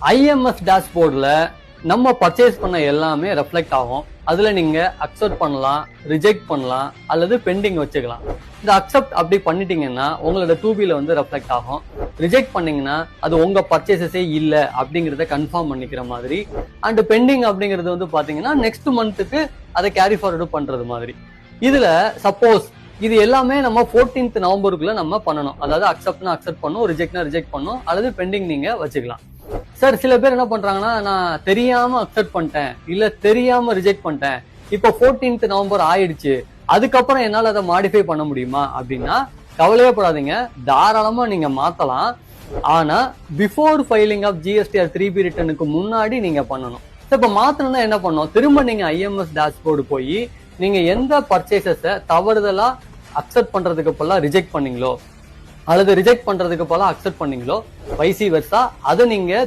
IMS டேஷ்போர்டில் நம்ம purchase பண்ண எல்லாமே ரெஃப்ளெக்ட் ஆகும். அதுல நீங்க அக்செப்ட் பண்ணலாம், ரிஜெக்ட் பண்ணலாம், அல்லது பெண்டிங் வச்சுக்கலாம். இந்த அக்செப்ட் அப்படி பண்ணிட்டீங்கன்னா உங்களோட 2Bல வந்து ரெஃப்ளெக்ட் ஆகும். ரிஜெக்ட் பண்ணீங்கன்னா அது உங்க பர்ச்சேசஸே இல்ல அப்படிங்கறத கன்ஃபார்ம் பண்ணிக்கிற மாதிரி. அண்ட் பெண்டிங் அப்படிங்கிறது வந்து பாத்தீங்கன்னா நெக்ஸ்ட் மந்த்துக்கு அதை கேரி ஃபார்வர்டு பண்றது மாதிரி. இதுல சப்போஸ் இது எல்லாமே நம்ம 14th நவம்பருக்குள்ள நம்ம பண்ணணும். அதாவது அக்செப்ட்னா அக்செப்ட் பண்ணும், ரிஜெக்ட்னா ரிஜெக்ட் பண்ணும், அல்லது பெண்டிங் நீங்க வச்சுக்கலாம். சார் சில பேர் என்ன பண்றாங்கன்னா, நான் தெரியாம அக்செப்ட் பண்ணிட்டேன், இல்ல தெரியாம ரிஜெக்ட் பண்ணிட்டேன், இப்போ 14th நவம்பர் ஆயிடுச்சு, அதுக்கப்புறம் என்னால அதை மாடிஃபை பண்ண முடியுமா அப்படின்னா கவலையே படாதீங்க, தாராளமா நீங்க மாத்தலாம். ஆனா before filing of GSTR 3B ரிட்டர்னுக்கு முன்னாடி நீங்க பண்ணணும். இப்ப மாத்தணும்னா என்ன பண்ணும், திரும்ப நீங்க IMS டேஷ்போர்டு போய் நீங்க எந்த பர்ச்சேசஸ தவறுதலா அக்செப்ட் பண்றதுக்கு பதிலா ரிஜெக்ட் பண்ணீங்களோ அல்லது ரிஜெக்ட் பண்றதுக்கு பதிலா அக்செப்ட் பண்ணீங்களோ வைசி வெர்சா அதை நீங்க